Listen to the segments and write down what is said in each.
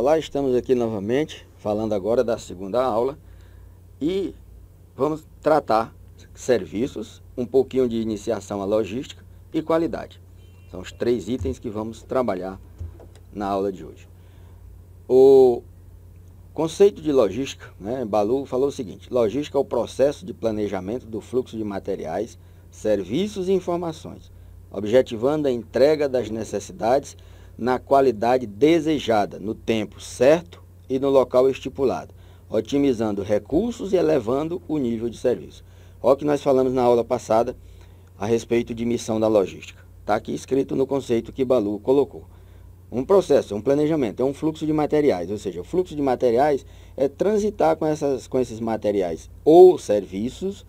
Olá, estamos aqui novamente, falando agora da segunda aula e vamos tratar serviços, um pouquinho de iniciação à logística e qualidade. São os 3 itens que vamos trabalhar na aula de hoje. O conceito de logística, Balu falou o seguinte: logística é o processo de planejamento do fluxo de materiais, serviços e informações, objetivando a entrega das necessidades na qualidade desejada, no tempo certo e no local estipulado, otimizando recursos e elevando o nível de serviço. Olha o que nós falamos na aula passada a respeito de missão da logística. Está aqui escrito no conceito que Balu colocou. Um processo, um planejamento, é um fluxo de materiais, ou seja, o fluxo de materiais é transitar com esses materiais ou serviços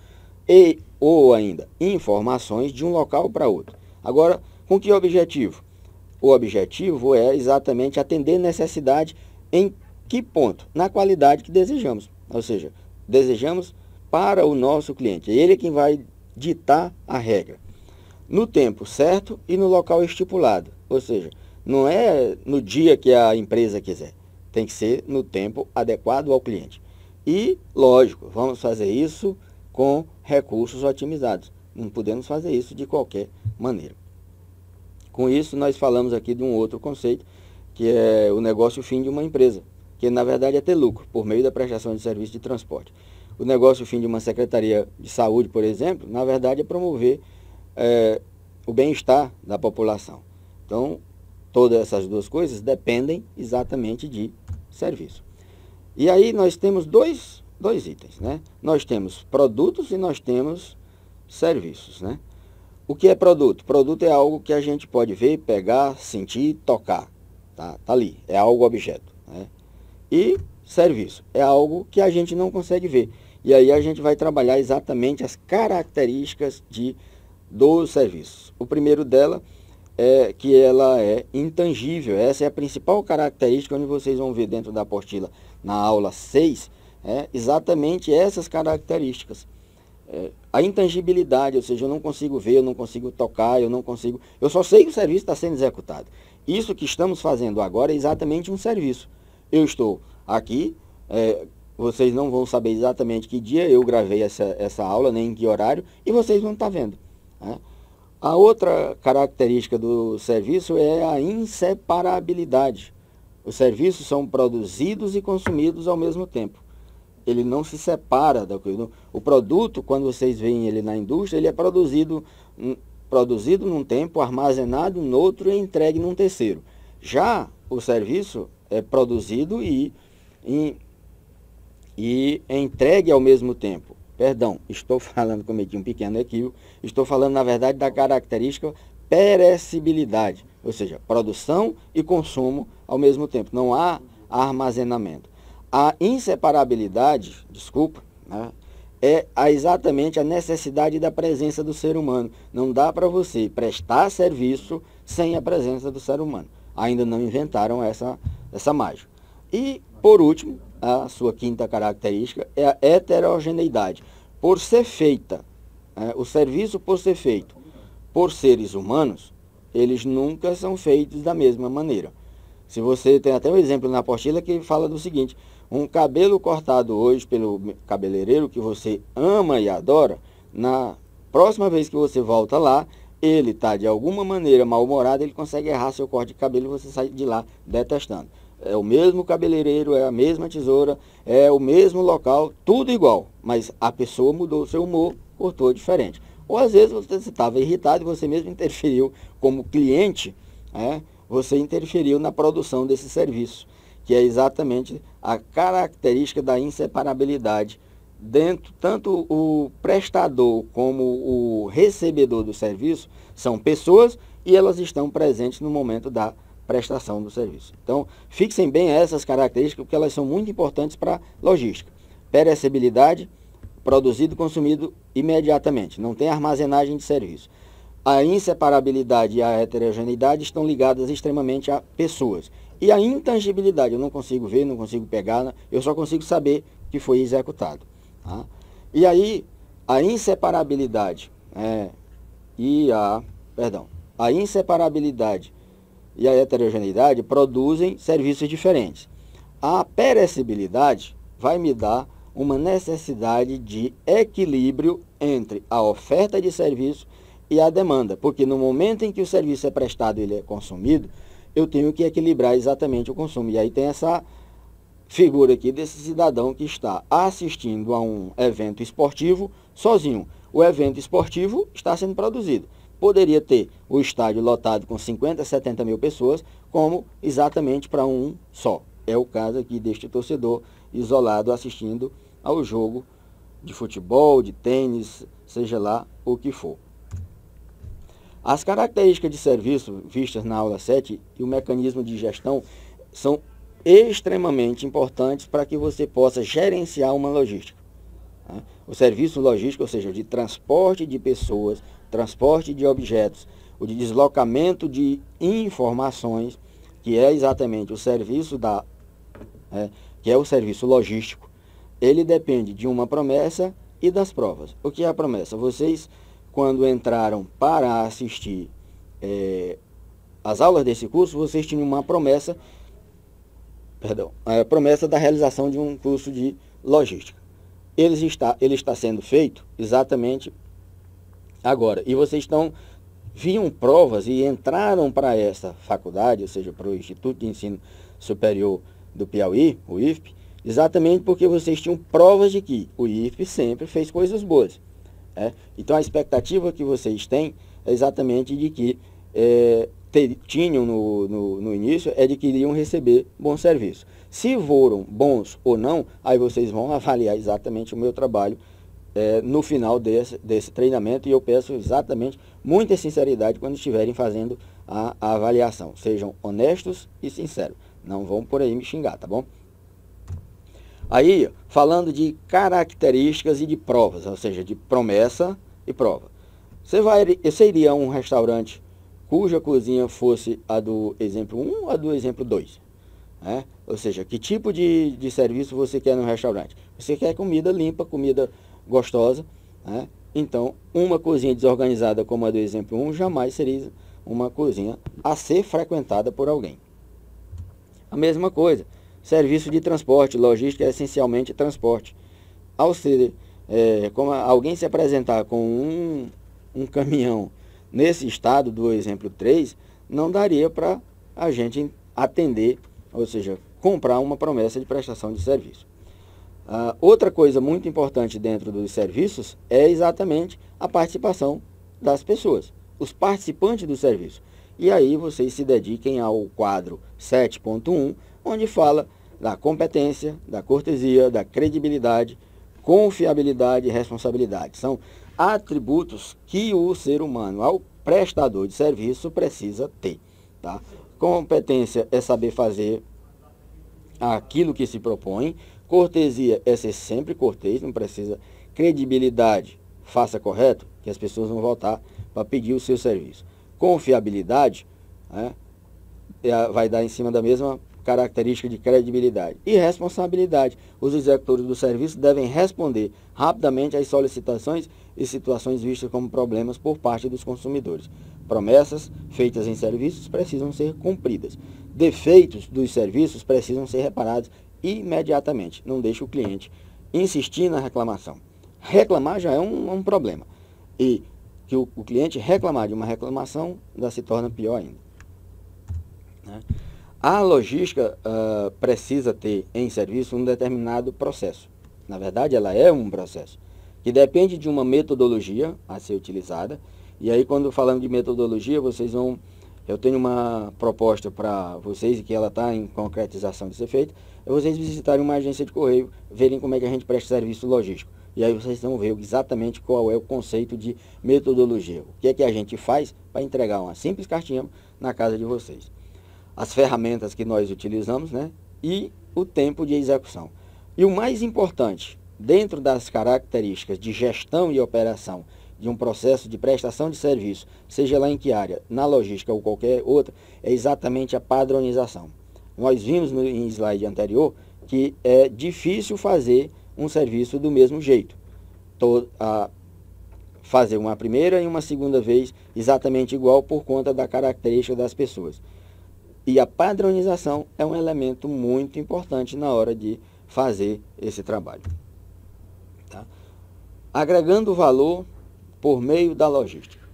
ou ainda informações de um local para outro. Agora, com que objetivo? O objetivo é exatamente atender necessidade em que ponto? Na qualidade que desejamos. Ou seja, desejamos para o nosso cliente. Ele é quem vai ditar a regra. No tempo certo e no local estipulado. Ou seja, não é no dia que a empresa quiser. Tem que ser no tempo adequado ao cliente. E, lógico, vamos fazer isso com recursos otimizados. Não podemos fazer isso de qualquer maneira. Com isso, nós falamos aqui de um outro conceito, que é o negócio fim de uma empresa, que na verdade é ter lucro, por meio da prestação de serviço de transporte. O negócio fim de uma secretaria de saúde, por exemplo, na verdade é promover o bem-estar da população. Então, todas essas duas coisas dependem exatamente de serviço. E aí nós temos dois itens, Nós temos produtos e nós temos serviços, O que é produto? Produto é algo que a gente pode ver, pegar, sentir, tocar. Tá ali, é algo objeto. E serviço é algo que a gente não consegue ver. E aí a gente vai trabalhar exatamente as características dos serviços. O primeiro dela é que ela é intangível. Essa é a principal característica, onde vocês vão ver dentro da apostila, na aula 6, exatamente essas características. A intangibilidade, ou seja, eu não consigo ver, eu não consigo tocar, eu só sei que o serviço está sendo executado. Isso que estamos fazendo agora é exatamente um serviço. Eu estou aqui, vocês não vão saber exatamente que dia eu gravei essa aula, nem em que horário, e vocês vão estar vendo. A outra característica do serviço é a inseparabilidade. Os serviços são produzidos e consumidos ao mesmo tempo. Ele não se separa da coisa. O produto, quando vocês veem ele na indústria, ele é produzido num tempo, armazenado no outro e entregue num terceiro. Já o serviço é produzido e entregue ao mesmo tempo. Perdão, estou falando, cometi um pequeno equívoco, estou falando, na verdade, da característica perecibilidade, ou seja, produção e consumo ao mesmo tempo. Não há armazenamento. A inseparabilidade, é exatamente a necessidade da presença do ser humano. Não dá para você prestar serviço sem a presença do ser humano. Ainda não inventaram essa mágica. E, por último, a sua quinta característica é a heterogeneidade. Por ser feita, o serviço por ser feito por seres humanos, eles nunca são feitos da mesma maneira. Se você tem até um exemplo na apostila que fala do seguinte: um cabelo cortado hoje pelo cabeleireiro que você ama e adora, na próxima vez que você volta lá, ele está de alguma maneira mal-humorado, ele consegue errar seu corte de cabelo e você sai de lá detestando. É o mesmo cabeleireiro, é a mesma tesoura, é o mesmo local, tudo igual, mas a pessoa mudou o seu humor, cortou diferente. Ou às vezes você estava irritado e você mesmo interferiu como cliente, você interferiu na produção desse serviço, que é exatamente a característica da inseparabilidade. Tanto o prestador como o recebedor do serviço são pessoas e elas estão presentes no momento da prestação do serviço. Então, fixem bem essas características, porque elas são muito importantes para a logística. Perecibilidade, produzido e consumido imediatamente, não tem armazenagem de serviço. A inseparabilidade e a heterogeneidade estão ligadas extremamente a pessoas. E a intangibilidade, eu não consigo ver, não consigo pegar, eu só consigo saber que foi executado. E aí, a inseparabilidade a inseparabilidade e a heterogeneidade produzem serviços diferentes. A perecibilidade vai me dar uma necessidade de equilíbrio entre a oferta de serviço e a demanda, porque no momento em que o serviço é prestado e ele é consumido, eu tenho que equilibrar exatamente o consumo. E aí tem essa figura aqui desse cidadão que está assistindo a um evento esportivo sozinho. O evento esportivo está sendo produzido. Poderia ter o estádio lotado com 50, 70 mil pessoas, como exatamente para um só. É o caso aqui deste torcedor isolado assistindo ao jogo de futebol, de tênis, seja lá o que for. As características de serviço vistas na aula 7 e o mecanismo de gestão são extremamente importantes para que você possa gerenciar uma logística. O serviço logístico, ou seja, de transporte de pessoas, transporte de objetos, o de deslocamento de informações, que é exatamente o serviço que é o serviço logístico, ele depende de uma promessa e das provas. O que é a promessa? Vocês, quando entraram para assistir as aulas desse curso, vocês tinham uma promessa, a promessa da realização de um curso de logística. Ele está sendo feito exatamente agora. E vocês viam provas e entraram para essa faculdade, ou seja, para o Instituto de Ensino Superior do Piauí, o IFP, exatamente porque vocês tinham provas de que o IFP sempre fez coisas boas. Então a expectativa que vocês têm é exatamente de que tinham no início é de que iriam receber bom serviço. Se foram bons ou não, aí vocês vão avaliar exatamente o meu trabalho no final desse treinamento, e eu peço exatamente muita sinceridade quando estiverem fazendo a avaliação. Sejam honestos e sinceros. Não vão por aí me xingar, tá bom? Aí, falando de características e de provas, ou seja, de promessa e prova. Você iria a um restaurante cuja cozinha fosse a do exemplo 1 ou a do exemplo 2? Ou seja, que tipo de serviço você quer no restaurante? Você quer comida limpa, comida gostosa, Então, uma cozinha desorganizada como a do exemplo 1 jamais seria uma cozinha a ser frequentada por alguém. A mesma coisa, serviço de transporte, logística é essencialmente transporte. Ao ser, como alguém se apresentar com um caminhão nesse estado do exemplo 3, não daria para a gente atender, ou seja, comprar uma promessa de prestação de serviço. Outra coisa muito importante dentro dos serviços é exatamente a participação das pessoas, os participantes do serviço. E aí vocês se dediquem ao quadro 7.1, onde fala da competência, da cortesia, da credibilidade, confiabilidade e responsabilidade. São atributos que o ser humano, ao prestador de serviço, precisa ter. Tá? Competência é saber fazer aquilo que se propõe. Cortesia é ser sempre cortês, não precisa. Credibilidade, faça correto, que as pessoas vão voltar para pedir o seu serviço. Confiabilidade, vai dar em cima da mesma característica de credibilidade. E responsabilidade, os executores do serviço devem responder rapidamente às solicitações e situações vistas como problemas por parte dos consumidores. Promessas feitas em serviços precisam ser cumpridas. Defeitos dos serviços precisam ser reparados imediatamente. Não deixe o cliente insistir na reclamação. Reclamar já é um problema. E que o cliente reclamar de uma reclamação ainda se torna pior ainda. A logística precisa ter em serviço um determinado processo. Na verdade, ela é um processo que depende de uma metodologia a ser utilizada. E aí, quando falando de metodologia, eu tenho uma proposta para vocês, e que ela está em concretização de ser feita, é vocês visitarem uma agência de correio, verem como é que a gente presta serviço logístico. E aí vocês vão ver exatamente qual é o conceito de metodologia. O que é que a gente faz para entregar uma simples cartinha na casa de vocês. As ferramentas que nós utilizamos, e o tempo de execução. E o mais importante, dentro das características de gestão e operação de um processo de prestação de serviço, seja lá em que área, na logística ou qualquer outra, é exatamente a padronização. Nós vimos em slide anterior que é difícil fazer um serviço do mesmo jeito. Fazer uma primeira e uma segunda vez exatamente igual por conta da característica das pessoas. E a padronização é um elemento muito importante na hora de fazer esse trabalho. Tá? Agregando valor por meio da logística.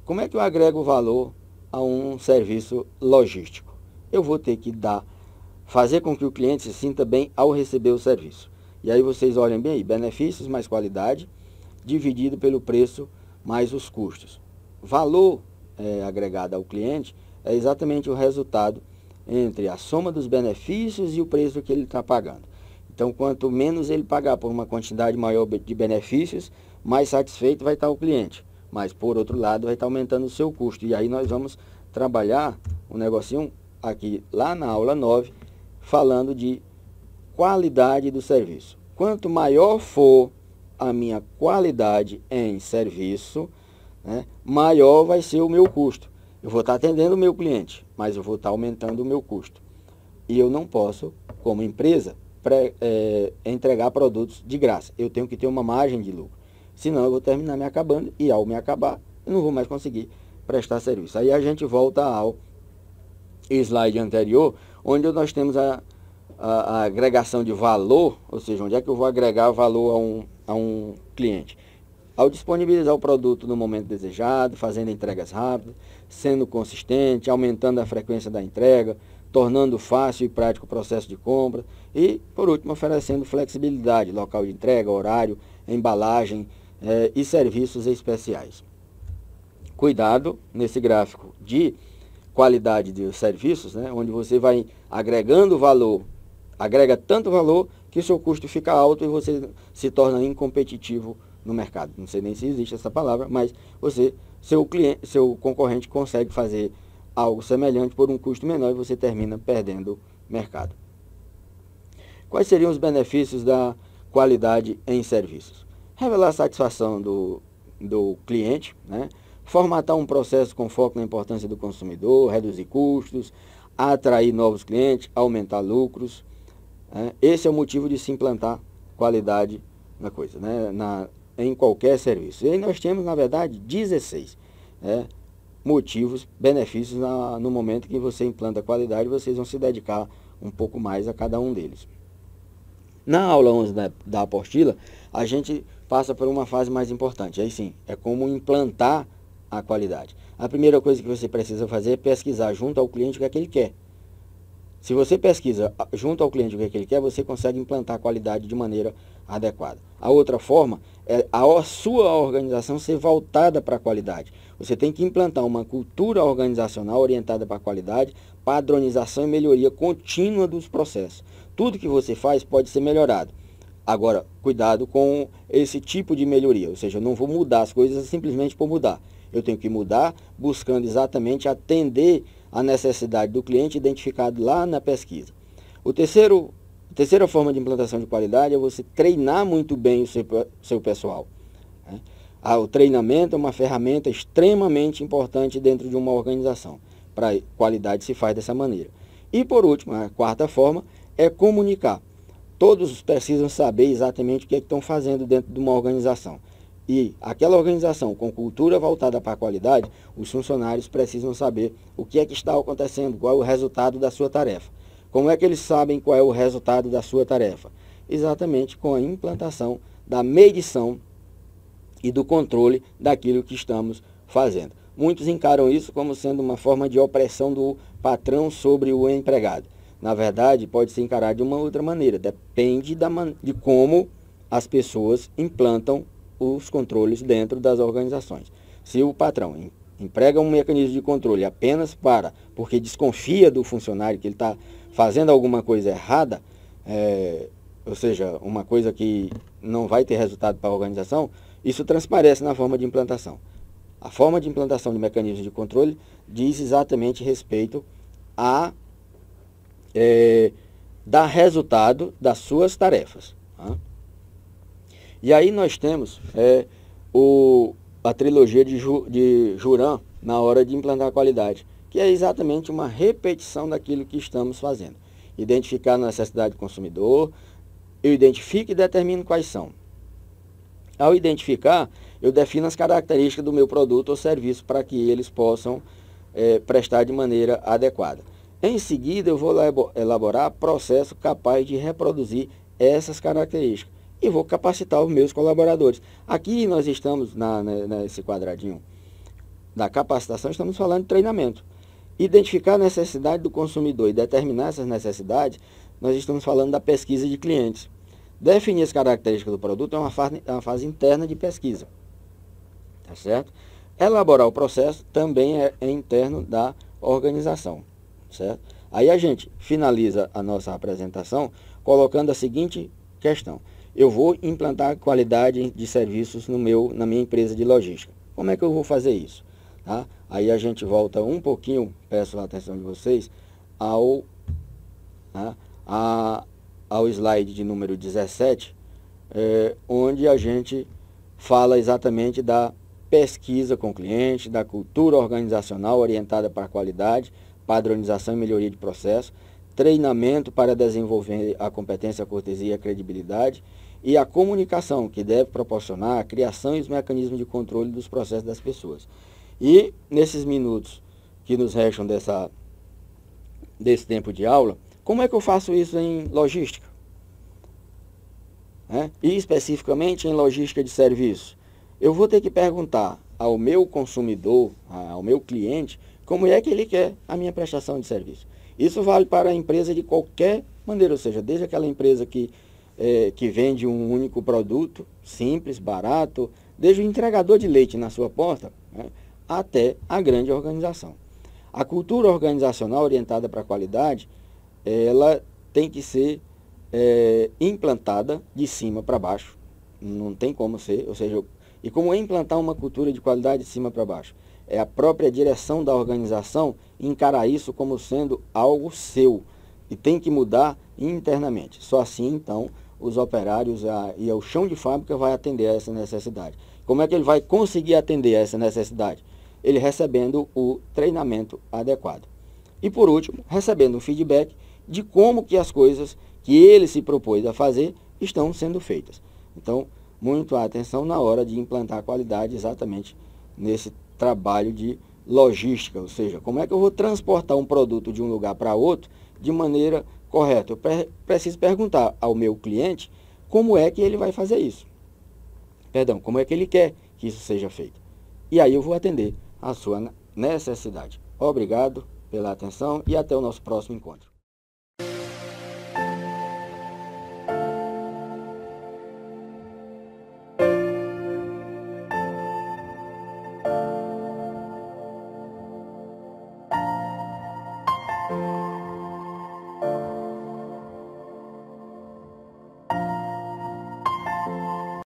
Como é que eu agrego valor a um serviço logístico? Eu vou ter que fazer com que o cliente se sinta bem ao receber o serviço. E aí vocês olhem bem aí, benefícios mais qualidade, dividido pelo preço mais os custos. Valor agregado ao cliente é exatamente o resultado entre a soma dos benefícios e o preço que ele está pagando. Então, quanto menos ele pagar por uma quantidade maior de benefícios, mais satisfeito vai estar o cliente. Mas, por outro lado, vai estar aumentando o seu custo. E aí nós vamos trabalhar um negocinho aqui, lá na aula 9, falando de qualidade do serviço. Quanto maior for a minha qualidade em serviço, né, maior vai ser o meu custo. Eu vou estar atendendo o meu cliente, mas eu vou estar aumentando o meu custo. E eu não posso, como empresa, entregar produtos de graça. Eu tenho que ter uma margem de lucro. Senão eu vou terminar me acabando e ao me acabar, eu não vou mais conseguir prestar serviço. Aí a gente volta ao slide anterior, onde nós temos a agregação de valor, ou seja, onde é que eu vou agregar valor a um cliente. Ao disponibilizar o produto no momento desejado, fazendo entregas rápidas, sendo consistente, aumentando a frequência da entrega, tornando fácil e prático o processo de compra e, por último, oferecendo flexibilidade, local de entrega, horário, embalagem e serviços especiais. Cuidado nesse gráfico de qualidade de serviços, né, onde você vai agregando valor, agrega tanto valor que o seu custo fica alto e você se torna incompetitivo no mercado. Não sei nem se existe essa palavra, mas seu concorrente consegue fazer algo semelhante por um custo menor e você termina perdendo mercado. Quais seriam os benefícios da qualidade em serviços? Revelar a satisfação do cliente, né? Formatar um processo com foco na importância do consumidor, reduzir custos, atrair novos clientes, aumentar lucros. Esse é o motivo de se implantar qualidade na coisa, né? Em qualquer serviço. E aí nós temos, na verdade, 16 motivos, benefícios no momento que você implanta a qualidade, vocês vão se dedicar um pouco mais a cada um deles. Na aula 11 da apostila, a gente passa por uma fase mais importante. Aí sim, é como implantar a qualidade. A primeira coisa que você precisa fazer é pesquisar junto ao cliente o que é que ele quer. Se você pesquisa junto ao cliente o que é que ele quer, você consegue implantar a qualidade de maneira adequada. A outra forma é a sua organização ser voltada para a qualidade. Você tem que implantar uma cultura organizacional orientada para a qualidade, padronização e melhoria contínua dos processos. Tudo que você faz pode ser melhorado. Agora, cuidado com esse tipo de melhoria, ou seja, eu não vou mudar as coisas simplesmente por mudar. Eu tenho que mudar buscando exatamente atender a necessidade do cliente identificado lá na pesquisa. A terceira forma de implantação de qualidade é você treinar muito bem o seu pessoal. O treinamento é uma ferramenta extremamente importante dentro de uma organização. Para qualidade se faz dessa maneira. E por último, a quarta forma é comunicar. Todos precisam saber exatamente o que estão fazendo dentro de uma organização. E aquela organização com cultura voltada para a qualidade, os funcionários precisam saber o que é que está acontecendo, qual é o resultado da sua tarefa. Como é que eles sabem qual é o resultado da sua tarefa? Exatamente com a implantação da medição e do controle daquilo que estamos fazendo. Muitos encaram isso como sendo uma forma de opressão do patrão sobre o empregado. Na verdade, pode ser encarado de uma outra maneira. Depende de como as pessoas implantam os controles dentro das organizações. Se o patrão emprega um mecanismo de controle apenas porque desconfia do funcionário que ele está fazendo alguma coisa errada, ou seja, uma coisa que não vai ter resultado para a organização, isso transparece na forma de implantação. A forma de implantação de mecanismos de controle diz exatamente respeito a dar resultado das suas tarefas. Tá? E aí nós temos a trilogia de Juran na hora de implantar a qualidade, que é exatamente uma repetição daquilo que estamos fazendo. Identificar a necessidade do consumidor, eu identifico e determino quais são. Ao identificar, eu defino as características do meu produto ou serviço para que eles possam prestar de maneira adequada. Em seguida, eu vou elaborar processo capaz de reproduzir essas características e vou capacitar os meus colaboradores. Aqui nós estamos, nesse quadradinho da capacitação, estamos falando de treinamento. Identificar a necessidade do consumidor e determinar essas necessidades, nós estamos falando da pesquisa de clientes. Definir as características do produto é uma fase interna de pesquisa. Tá certo? Elaborar o processo também é interno da organização. Certo? Aí a gente finaliza a nossa apresentação colocando a seguinte questão. Eu vou implantar qualidade de serviços na minha empresa de logística. Como é que eu vou fazer isso? Tá? Aí a gente volta um pouquinho, peço a atenção de vocês, ao slide de número 17, onde a gente fala exatamente da pesquisa com o cliente, da cultura organizacional orientada para a qualidade, padronização e melhoria de processo, treinamento para desenvolver a competência, a cortesia e a credibilidade, e a comunicação, que deve proporcionar a criação e os mecanismos de controle dos processos das pessoas. E nesses minutos que nos restam desse tempo de aula, como é que eu faço isso em logística? E especificamente em logística de serviço. Eu vou ter que perguntar ao meu consumidor, ao meu cliente, como é que ele quer a minha prestação de serviço. Isso vale para a empresa de qualquer maneira, ou seja, desde aquela empresa que vende um único produto, simples, barato, desde o entregador de leite na sua porta, até a grande organização. A cultura organizacional orientada para a qualidade, ela tem que ser implantada de cima para baixo. Não tem como ser, ou seja, e como implantar uma cultura de qualidade de cima para baixo? É a própria direção da organização encarar isso como sendo algo seu e tem que mudar internamente. Só assim, então, os operários e o chão de fábrica vai atender a essa necessidade. Como é que ele vai conseguir atender a essa necessidade? Ele recebendo o treinamento adequado. E por último, recebendo um feedback de como que as coisas que ele se propôs a fazer estão sendo feitas. Então, muito atenção na hora de implantar a qualidade exatamente nesse trabalho de logística, ou seja, como é que eu vou transportar um produto de um lugar para outro de maneira correta. Eu preciso perguntar ao meu cliente como é que ele vai fazer isso. Perdão, como é que ele quer que isso seja feito. E aí eu vou atender a sua necessidade. Obrigado pela atenção e até o nosso próximo encontro.